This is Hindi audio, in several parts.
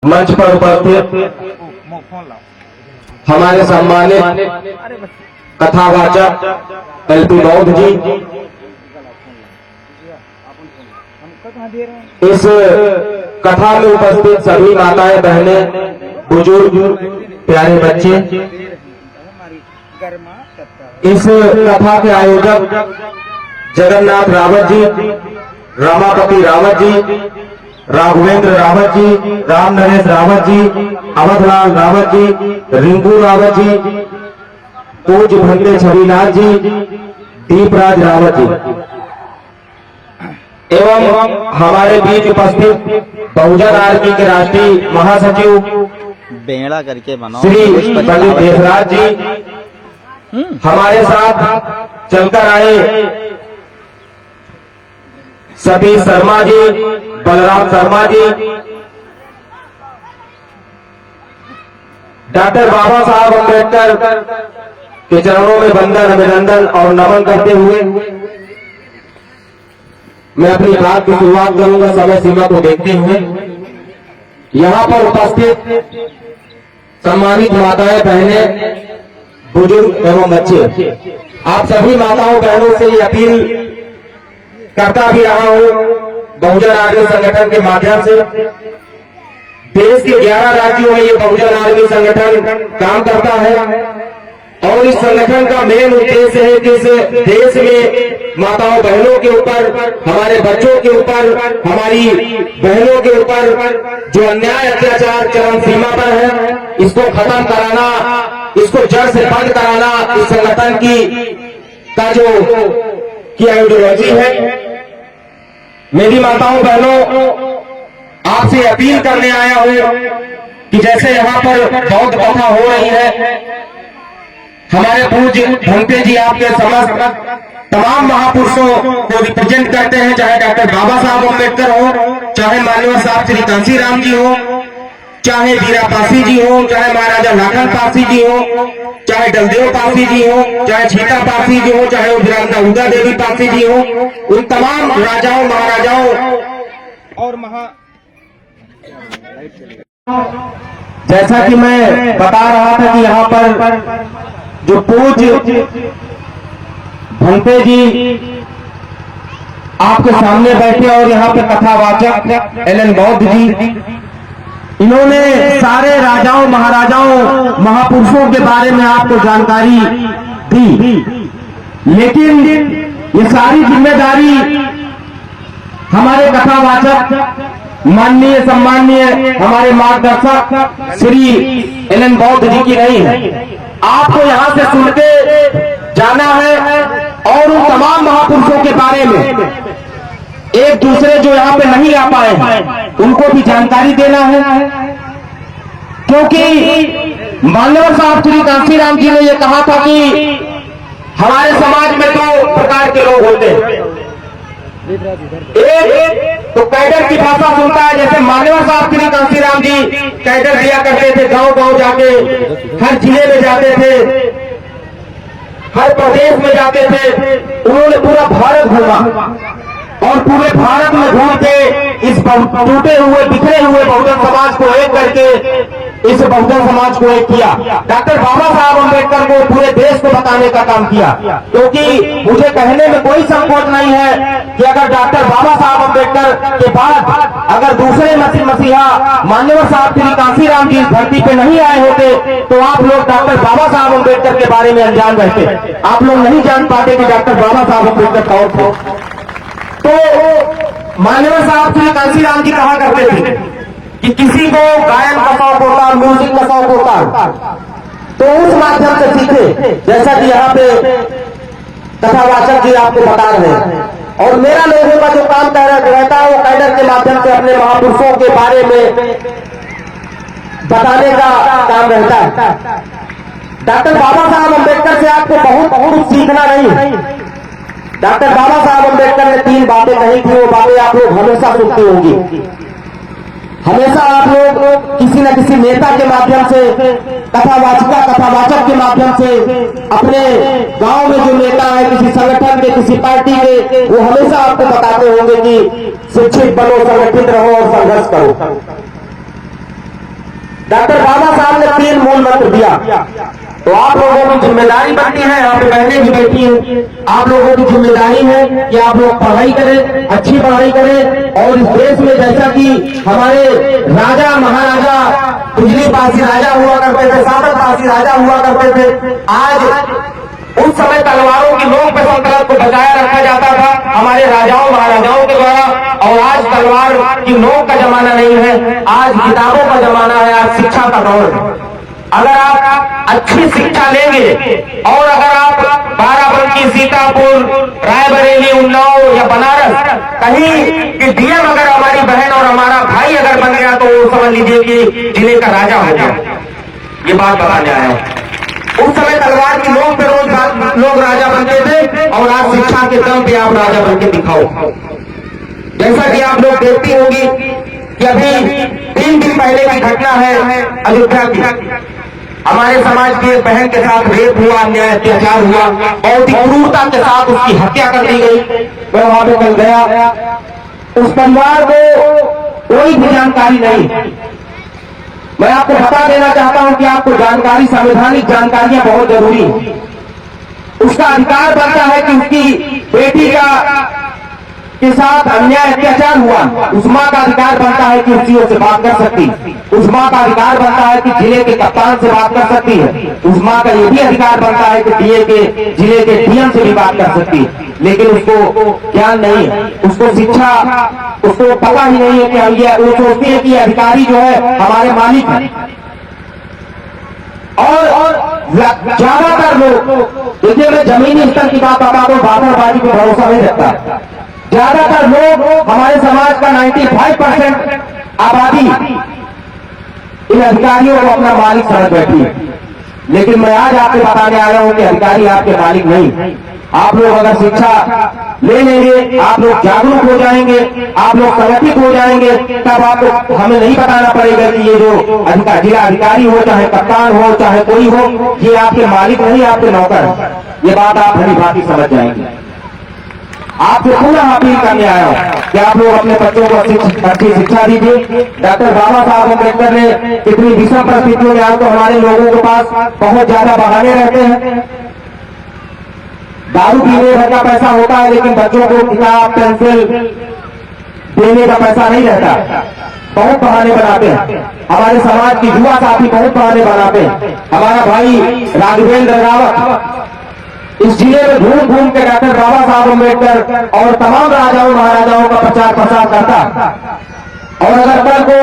मंच पर उपस्थित हमारे सम्मानित कथावाचक एलपी बौद्ध जी, इस कथा में उपस्थित सभी माताएं बहनें, बुजुर्ग, प्यारे बच्चे, इस कथा के आयोजक जगन्नाथ रावत जी, रमापति रावत जी, राघवेंद्र रावत जी, राम नरेश रावत जी, अवधलाल रावत जी, रिंकू रावत जी, पूज्य भंते छविलाल जी, दीपराज रावत जी एवं हमारे बीच उपस्थित बहुजन आर्मी के राष्ट्रीय महासचिव बेड़ा करके बनाओ श्री पंडित देशराज जी, हमारे साथ चलकर आए सतीश शर्मा जी, बलराम शर्मा जी, डॉक्टर बाबा साहब अम्बेडकर के चरणों में वंदन, अभिनंदन और नमन करते हुए मैं अपनी बात की शुरुआत करूंगा समय सीमा को देखते हुए। यहाँ पर उपस्थित सम्मानित माताएं बहनें, बुजुर्ग एवं बच्चे, आप सभी माताओं बहनों से ये अपील करता भी रहा हूं बहुजन आर्मी संगठन के माध्यम से। देश के 11 राज्यों में ये बहुजन आर्मी संगठन काम करता है और इस संगठन का मेन उद्देश्य है कि इस देश में माताओं बहनों के ऊपर, हमारे बच्चों के ऊपर, हमारी बहनों के ऊपर जो अन्याय अत्याचार चरम सीमा पर है, इसको खत्म कराना, इसको जड़ से बंद कराना इस संगठन का जो आइडियोलॉजी है। मेरी माताओं बहनों, आपसे अपील करने आया हूं कि जैसे यहाँ पर बौद्ध कथा हो रही है, हमारे पूज्य भंते जी आपके समस्त तमाम महापुरुषों को रिप्रेजेंट करते हैं, चाहे डॉक्टर बाबा साहब अम्बेडकर हो, चाहे मान्यवर साहब श्री कांशीराम जी हो, चाहे वीरा पासी जी हो, चाहे महाराजा लाखन पासी जी हो, चाहे डलदेव पासी जी हो, चाहे छीता पासी जी हो, चाहे वीरांता उदा देवी पासी जी हो, उन तमाम राजाओं, महाराजाओं और जैसा कि मैं बता रहा था कि यहाँ पर जो पूज्य भंते जी आपके सामने बैठे और यहाँ पे कथावाचक एल.एन. बौद्ध जी, इन्होंने सारे राजाओं, महाराजाओं, महापुरुषों के बारे में आपको जानकारी दी, लेकिन ये सारी जिम्मेदारी हमारे कथावाचक माननीय सम्माननीय हमारे मार्गदर्शक श्री एल.एन. बौद्ध जी की नहीं है। आपको यहाँ से सुन के जाना है और उन तमाम महापुरुषों के बारे में, एक दूसरे जो यहाँ पे नहीं आ पाए हैं उनको भी जानकारी देना है, क्योंकि मान्यवर साहब श्री कांशीराम जी ने ये कहा था कि हमारे समाज में 2 प्रकार के लोग होते हैं। एक तो कैडर की भाषा सुनता है, जैसे मान्यवर साहब श्री कांशीराम जी कैडर दिया करते थे, गांव-गांव जाके हर जिले में जाते थे, हर प्रदेश में जाते थे, उन्होंने पूरा भारत घूमा और पूरे भारत में घूम के इस टूटे हुए, बिखरे हुए बहुजन समाज को एक करके इस बहुजन समाज को एक किया। डॉक्टर बाबा साहब अम्बेडकर को पूरे देश को बताने का काम किया, क्योंकि मुझे कहने में कोई संकोच नहीं है कि अगर डॉक्टर बाबा साहब अम्बेडकर के बाद अगर दूसरे मसीहा मान्यवर साहब श्री कांशीराम जी इस धरती पे नहीं आए होते तो आप लोग डॉक्टर बाबा साहब अम्बेडकर के बारे में अनजान रहते, आप लोग नहीं जान पाते कि डॉक्टर बाबा साहब अम्बेडकर कौन थे। तो मान्यवर साहब श्री कांशीराम जी कहा करते थे कि किसी को गायन का शौक होता, म्यूजिक का शौक होता तो उस माध्यम से सीखे, जैसा कि यहाँ पे कथावाचक जी आपको बता रहे हैं। और मेरा लोगों का जो काम रहता है वो कैडर के माध्यम से अपने महापुरुषों के बारे में बताने का काम रहता है। डॉक्टर बाबा साहब अम्बेडकर से आपको बहुत कुछ सीखना नहीं। डॉक्टर बाबा साहब अम्बेडकर ने 3 बातें कही थी, वो बातें आप लोग हमेशा सुनते होंगे। हमेशा आप लोग किसी न किसी नेता के माध्यम से, कथावाचक के माध्यम से, अपने गांव में जो नेता है, किसी संगठन के, किसी पार्टी के, वो हमेशा आपको बताते होंगे कि शिक्षित बनो, संगठित रहो और संघर्ष करो। डॉक्टर बाबा साहब ने 3 मूल मंत्र दिया। तो आप लोगों की जिम्मेदारी बनती है, यहाँ पे बहनें भी बैठी हैं, आप लोगों की जिम्मेदारी है कि आप लोग पढ़ाई करें, अच्छी पढ़ाई करें। और इस देश में जैसा कि हमारे राजा महाराजा बिजली पासी राजा हुआ करते थे, सातक पासी राजा हुआ करते थे, आज उस समय तलवारों की नोक पे सल्तनत को बचाया रखा जाता था हमारे राजाओं महाराजाओं के द्वारा। और आज तलवार की नोक का जमाना नहीं है, आज किताबों का जमाना है, आज शिक्षा का दौर है। अगर आप अच्छी शिक्षा लेंगे और अगर आप बाराबंकी, सीतापुर, रायबरेली, उन्नाव या बनारस कहीं कि डीएम अगर हमारी बहन और हमारा भाई अगर बन गया तो वो समझ लीजिए कि जिले का राजा हो गया। ये बात बताने आया हूं। उस समय तलवार की नोक पे रोज लोग राजा बनते थे और आज शिक्षा के दम पे आप राजा बन के दिखाओ। जैसा कि आप लोग देखती होंगी कि अभी 3 दिन पहले की घटना है अयोध्या की। हमारे समाज की एक बहन के साथ रेप हुआ, अन्याय अत्याचार हुआ, बहुत ही क्रूरता के साथ उसकी हत्या कर दी गई। मैं वहां पे कल गया, उस परिवार को कोई भी जानकारी नहीं। मैं आपको बता देना चाहता हूं कि आपको जानकारी, संवैधानिक जानकारियां बहुत जरूरी है। उसका अधिकार बनता है कि उसकी बेटी के साथ अन्याय अत्याचार हुआ, उस मां का अधिकार बनता है कि उसी से बात कर सकती, उस मां का अधिकार बनता है कि जिले के कप्तान से बात कर सकती है, उस मां का ये भी अधिकार बनता है कि जिले के डीएम से भी बात कर सकती है। लेकिन उसको ज्ञान नहीं है, उसको शिक्षा, उसको पता ही नहीं है कि हम ये, वो सोचती है कि अधिकारी जो है हमारे मालिक हैं। और ज्यादातर लोग, देखिए मैं जमीनी स्तर की बात आपको बातरबाजी पे भरोसा नहीं रखता। ज्यादातर लोग, हमारे समाज का 95% आबादी इन अधिकारियों को अपना मालिक समझ बैठी है। लेकिन मैं आज आपको बताने आया हूं कि अधिकारी आपके मालिक नहीं। आप लोग अगर शिक्षा ले लेंगे, आप लोग जागरूक हो जाएंगे, आप लोग संगठित हो जाएंगे, तब आपको, हमें नहीं बताना पड़ेगा कि ये जो जिला अधिकारी हो, चाहे कप्तान हो, चाहे कोई हो, ये आपके मालिक नहीं, आपके नौकर है। ये बात आप भली भांति समझ जाएंगे। आपसे पूरा अपील करने आया हूं कि आप लोग अपने बच्चों को अच्छी शिक्षा दीजिए। डॉक्टर बाबा साहब अम्बेडकर ने कितनी विषम परिस्थितियों में, आज तो हमारे लोगों के पास बहुत ज्यादा बहाने रहते हैं। दारू पीने भर का पैसा होता है, लेकिन बच्चों को किताब, पेंसिल देने का पैसा नहीं रहता। बहुत बहाने बनाते हैं। हमारे समाज की युवा साथी बहुत बहाने बनाते हैं। हमारा भाई राघवेंद्र रावत इस जिले में घूम घूम के डॉक्टर बाबा साहब अम्बेडकर और तमाम राजाओं महाराजाओं का प्रचार प्रसार करता। और अगर कल को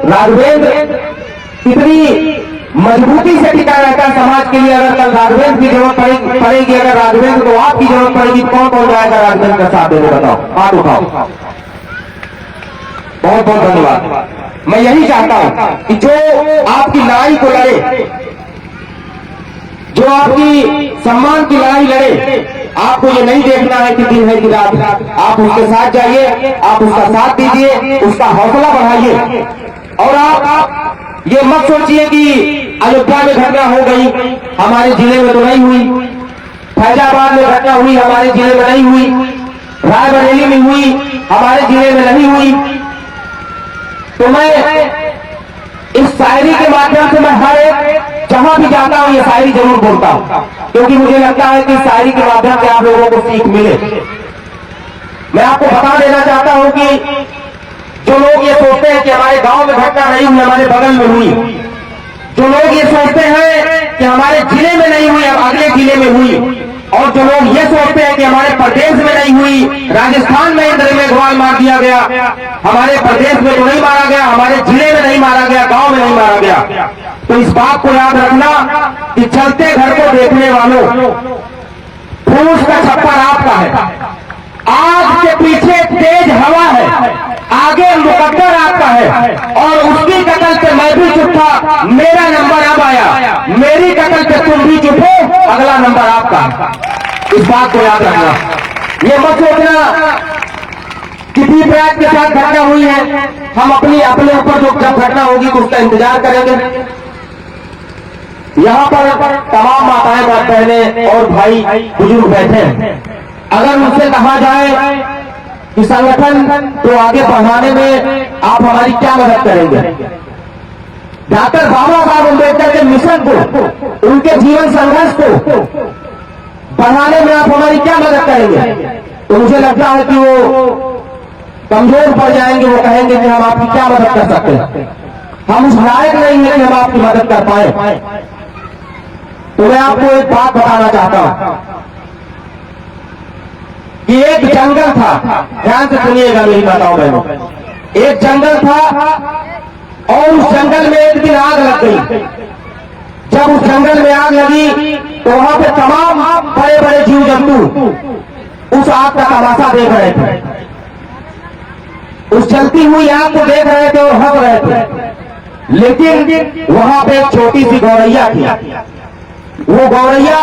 राघवेंद्र इतनी मजबूती से टिका रहता है समाज के लिए, अगर कल राघवेंद्र की जरूरत पड़ेगी, अगर राघवेंद्र को आपकी जरूरत पड़ेगी, कौन कौन जाएगा राघवेंद्र का साथ देने? बताओ, हाथ उठाओ। बहुत बहुत धन्यवाद। मैं यही चाहता हूं कि जो आपकी लड़ाई को लड़े, जो आपकी सम्मान की लड़ाई लड़े, आपको ये नहीं देखना है कि दिन है कि रात। आप उसके साथ जाइए, आप उसका साथ दीजिए, उसका हौसला बढ़ाइए। और आप ये मत सोचिए कि अयोध्या में घटना हो गई, हमारे जिले में तो नहीं हुई, फैजाबाद में घटना हुई, हमारे जिले में नहीं हुई, रायबरेली में हुई, हमारे जिले में नहीं हुई। तो मैं इस शायरी के माध्यम से, मैं हर एक जहां भी जाता हूं ये शायरी जरूर बोलता हूं, क्योंकि मुझे लगता है कि शायरी के माध्यम से आप लोगों को सीख मिले। मैं आपको बता देना चाहता हूं कि जो लोग ये सोचते हैं कि हमारे गांव में घटना नहीं हुई, हमारे बगल में हुई, जो लोग ये सोचते हैं कि हमारे जिले में नहीं हुई, अगले जिले में हुई, और जो लोग ये सोचते हैं कि हमारे प्रदेश में नहीं हुई, राजस्थान में इंद्र में घुमाल मार दिया गया, हमारे प्रदेश में तो नहीं मारा गया, हमारे जिले में नहीं मारा गया, गांव में नहीं मारा गया, तो इस बात को याद रखना कि चलते घर को देखने वालों, फूस का छप्पर आपका है, आग के पीछे तेज हवा है, आगे मुकद्दर आपका है, और उसकी कत्ल पे मैं भी चुप था, मेरा नंबर अब आया, मेरी कत्ल पे तुम भी चुप हो, अगला नंबर आपका। इस बात को याद रखना। ये मत सोचना कि दीपराज के साथ घटना हुई है, हम अपने ऊपर जो जब घटना होगी तो उसका इंतजार करेंगे। यहाँ पर तमाम माताएं, बहनें और भाई बुजुर्ग बैठे हैं। अगर उनसे कहा जाए कि संगठन को आगे बढ़ाने में आप हमारी क्या मदद करेंगे, डॉक्टर बाबा साहब अम्बेडकर के मिशन को, उनके जीवन संघर्ष को बढ़ाने में आप हमारी क्या मदद करेंगे? तो मुझे लगता है कि वो कमजोर पड़ जाएंगे, वो कहेंगे कि हम आपकी क्या मदद कर सकते हैं, हम उस लायक नहीं है कि हम आपकी मदद कर पाए। तो मैं आपको एक बात बताना चाहता हूं कि एक जंगल था, ध्यान से सुनिएगा मेरी बताओ बहनों, एक जंगल था और उस जंगल में एक दिन आग लग गई। जब उस जंगल में आग लगी तो वहां पे तमाम बड़े बड़े जीव जंतु उस आग का तमाशा देख रहे थे, उस जलती हुई आग को देख रहे थे और हंस रहे थे। लेकिन वहां पे एक छोटी सी गौरैया थी। वो गौरैया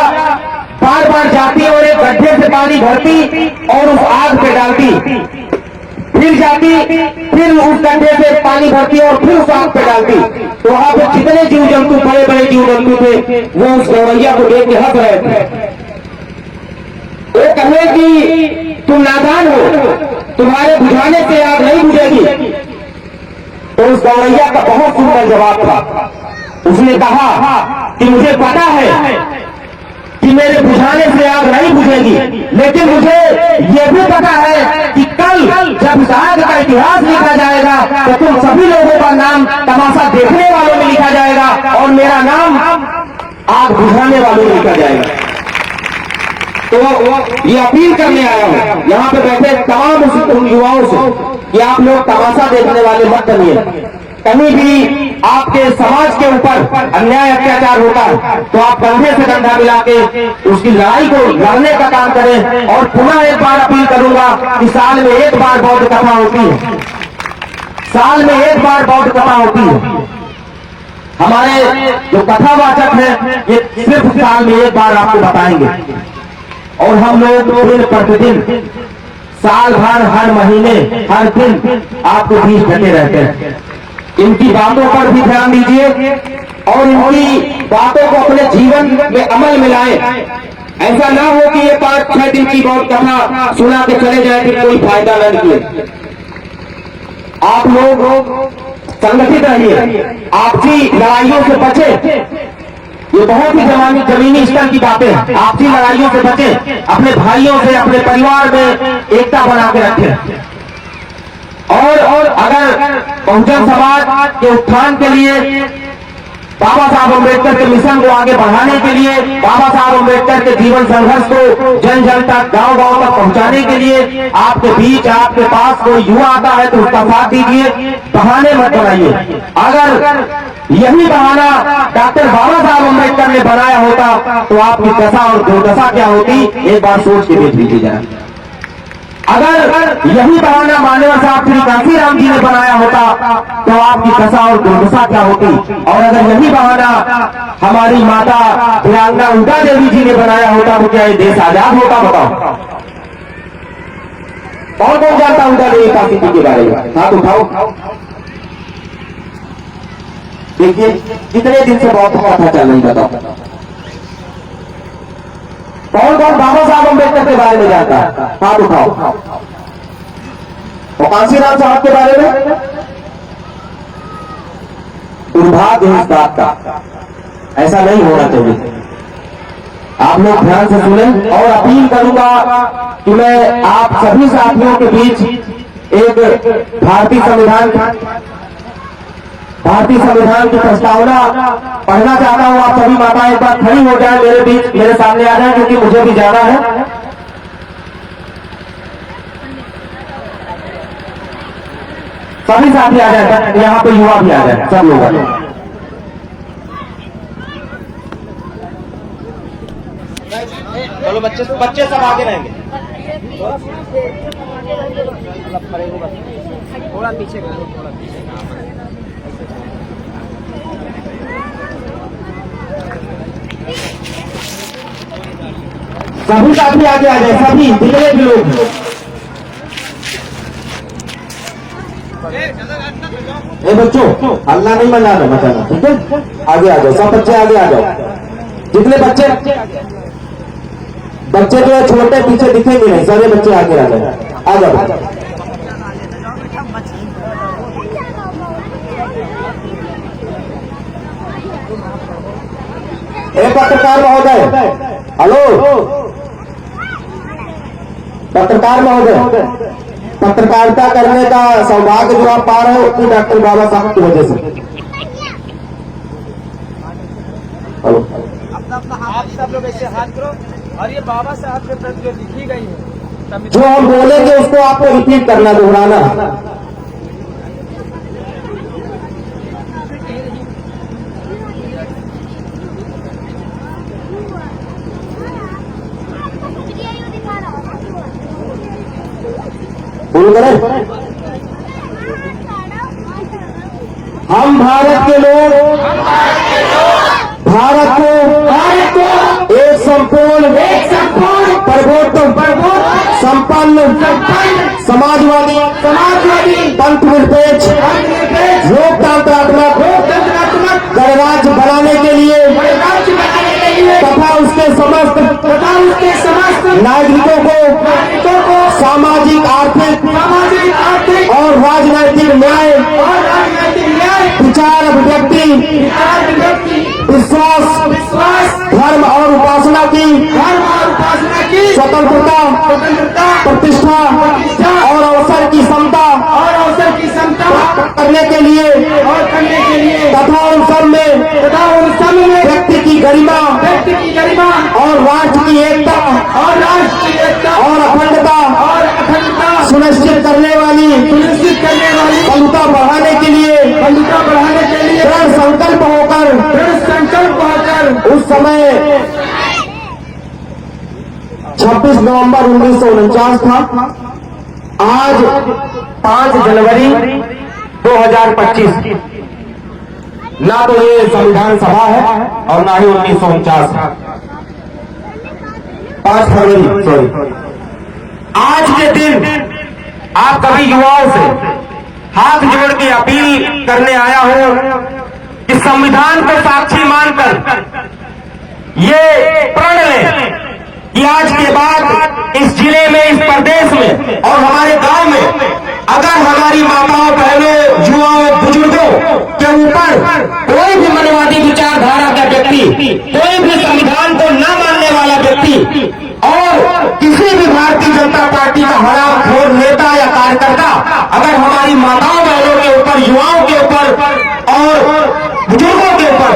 बार बार जाती और एक गड्ढे से पानी भरती और उस आग पे डालती, फिर जाती, फिर उस गड्ढे से पानी भरती और फिर उस आग पे डालती। तो वहां पे जितने जीव जंतु, बड़े बड़े जीव जंतु थे, वो उस गौरैया को देख के हंस रहे थे। वो कहे कि तुम नादान हो, तुम्हारे बुझाने से आग नहीं बुझेगी। तो उस गौरैया का बहुत सुंदर जवाब था। उसने कहा कि मुझे पता है कि मेरे बुझाने से आग नहीं बुझेगी, लेकिन मुझे यह भी पता है कि कल जब इस आग का इतिहास लिखा जाएगा तो तुम सभी लोगों का नाम तमाशा देखने वालों में लिखा जाएगा और मेरा नाम आग बुझाने वालों में लिखा जाएगा। तो ये अपील करने आया हूं यहां पे बैठे तमाम उन युवाओं से कि आप लोग तमाशा देखने वाले मत बनिए। कहीं भी आपके समाज के ऊपर अन्याय अत्याचार होता है तो आप कंधे से कंधा मिला के उसकी लड़ाई को लड़ने का काम करें। और पुनः एक बार अपील करूंगा कि साल में एक बार बौद्ध कथा होती है, साल में एक बार बौद्ध कथा होती है। हमारे जो कथावाचक हैं ये सिर्फ साल में एक बार आपको बताएंगे और हम लोग दिन प्रतिदिन, साल भर, हर महीने, हर दिन आपको बीच घटे रहते हैं। इनकी बातों पर भी ध्यान दीजिए और इनकी बातों को अपने जीवन में अमल में लाएं। ऐसा ना हो कि ये 5-6 दिन की बहुत कथा सुना के चले जाए कि कोई फायदा न निकले। आप लोग संगठित रहिए, आपसी लड़ाइयों से बचे। ये बहुत ही जमीनी स्तर की बातें हैं। आपसी लड़ाइयों से बचे, अपने भाइयों से, अपने परिवार में एकता बना के रखें। और अगर बहुजन समाज के उत्थान के लिए, बाबा साहब अम्बेडकर के मिशन को आगे बढ़ाने के लिए, बाबा साहब अम्बेडकर के जीवन संघर्ष को जन जन तक, गांव गांव तक पहुंचाने के लिए आपके बीच, आपके पास कोई युवा आता है तो उसका साथ दीजिए, बहाने मत बनाइए। अगर यही बहाना डॉक्टर बाबा साहब अम्बेडकर ने बनाया होता तो आपकी दशा और दुर्दशा क्या होती, एक बार सोच के देख लीजिए जरा। अगर यही बहाना माननीय साहब श्री कांशीराम जी ने बनाया होता तो आपकी दशा और दुर्दशा क्या होती। और अगर यही बहाना हमारी माता वीरांगना उषा देवी जी ने बनाया होता तो क्या ये देश आजाद होता? बताओ, कौन कौन जानता उषा देवी काशी जी के बारे में? हाथ उठाओ। देखिए कितने दिन से बहुत कथा चल रही, बताओ कौन कौन बाबा साहब अम्बेडकर के बारे में जानता है? हाथ उठाओ। और कांशीराम साहब के बारे में? दुर्भाग्य है इस बात का, ऐसा नहीं होना चाहिए। आप लोग ध्यान से सुने और अपील करूंगा कि मैं आप सभी साथियों के बीच एक भारतीय संविधान की प्रस्तावना पढ़ना चाहता हूं। आप सभी माताएं एक बार खड़ी हो जाए मेरे बीच, मेरे सामने आ जाए, क्योंकि मुझे भी जाना है। सभी साथी आ जाए, यहाँ पे युवा भी आ जाए, सब लोग आ जाए। चलो बच्चे सब आगे रहेंगे। थोड़ा पीछे करो, थोड़ा पीछे। सभी साथी आगे आ जाए, सभी जितने भी लोग। बच्चों हल्ला नहीं मचाना, ठीक है? आगे आ जाओ, सब बच्चे आगे आ जाओ। जितने बच्चे जो है छोटे पीछे दिखेंगे नहीं, सारे बच्चे आगे आ जाए, आ जाओ। पत्रकार महोदय, हेलो पत्रकार महोदय, पत्रकारिता करने का सौभाग्य जो आप पा रहे हो उतनी डॉक्टर बाबा साहब की वजह से। हेलो, आप सब लोग ऐसे हाथ करो और ये बाबा साहब के प्रति जो लिखी गई है जो हम बोलेंगे उसको आपको रिपीट करना, दोहराना। बोल करें, हम भारत के लोग भारत को एक संपूर्ण प्रबोधन संपन्न समाजवादी पंथ निरपेक्ष लोकतंत्रात्मक गणराज्य बनाने के लिए तथा उसके समस्त नागरिकों को सामाजिक आर्थिक और राजनैतिक न्याय विचार अभिव्यक्ति विश्वास धर्म और उपासना की स्वतंत्रता प्रतिष्ठा और अवसर की समता करने के लिए तथा उन सब में व्यक्ति की गरिमा और राष्ट्र की एकता और अखंडता सुनिश्चित करने वाली बंधुता बढ़ाने के लिए दृढ़ संकल्प होकर उस समय 26 नवंबर 1949 था। आज 5 जनवरी 2025, ना तो ये संविधान सभा है और ना ही 1949 है। 5 फरवरी सॉरी, आज के दिन आप सभी युवाओं से हाथ जोड़ के अपील करने आया हूं कि संविधान को साक्षी मानकर ये प्रण लें कि आज के बाद इस जिले में, इस प्रदेश में और हमारे गांव में अगर हमारी माताओं, बहनों, युवाओं, बुजुर्गों के ऊपर कोई भी मनवादी विचारधारा का व्यक्ति, कोई भी संविधान को न मानने वाला व्यक्ति और किसी भी भारतीय जनता पार्टी का हरामखोर नेता या कार्यकर्ता अगर हमारी माताओं, बहनों के ऊपर, युवाओं के ऊपर और बुजुर्गों के ऊपर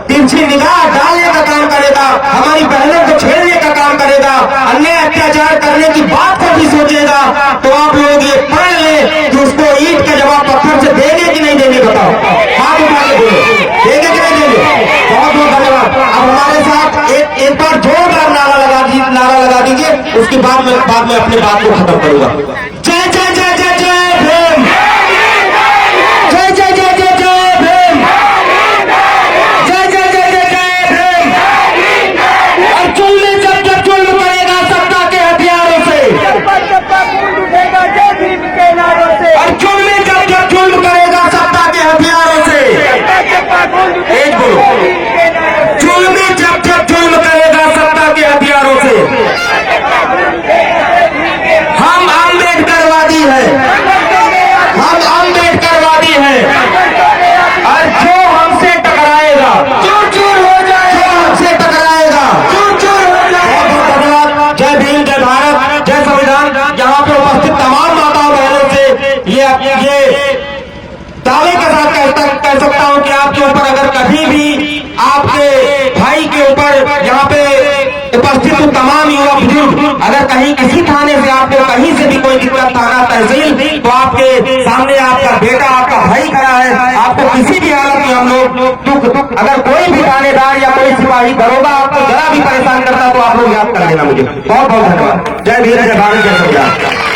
तिरछी निगाह डालने का काम करेगा, हमारी बहनों को छेड़ने का काम करेगा, अन्याय अत्याचार करने की बात को भी सोचेगा, तो आप लोग ये पढ़ लें कि उसको ईंट का जवाब पत्थर से देंगे कि नहीं देंगे, बताओ, हाथ उठा के बोलो, देंगे कि नहीं देंगे। बहुत बहुत धन्यवाद। अब हमारे साथ एक बार जोरदार नारा लगा दीजिए, उसके बाद मैं अपनी बात को खत्म करूंगा। जय जय जय जय जय भीम, जय जय जय जय जय भीम, जय जय जय जय जय भीम। और जुल्म जब जुल्म करेगा सत्ता के हथियारों से, और जुल्म जब जुल्म करेगा सत्ता के हथियारों से, एक बोलो, जुल्म जब जुल्म करेगा सत्ता के हथियारों से। हम अम्बेडकरवादी हैं, हम अम्बेडकरवादी हैं, और जो हमसे टकराएगा चूर चूर हो जाएगा, जो हमसे टकराएगा चूर चूर हो जाएगा। बहुत बहुत धन्यवाद। जय भीम, जय भारत, जय संविधान। यहाँ पे उपस्थित तमाम माताओं बहनों से ये दावे के साथ कह सकता हूँ कि आपके ऊपर अगर कभी भी आपके भाई के ऊपर यहाँ पे उपस्थित तमाम युवा बुजुर्ग अगर कहीं किसी थाने से आपको कहीं से भी कोई दिक्कत, थाना, तहसील, तो आपके सामने आपका बेटा, आपका भाई खड़ा है। आपको किसी भी हालत में हम लोग दुख अगर कोई भी थानेदार या कोई सिपाही दरोगा आपको जरा भी परेशान करता तो आप लोग याद कर लेना मुझे। बहुत बहुत धन्यवाद। जय भीम, जय भारत, जय संविधान।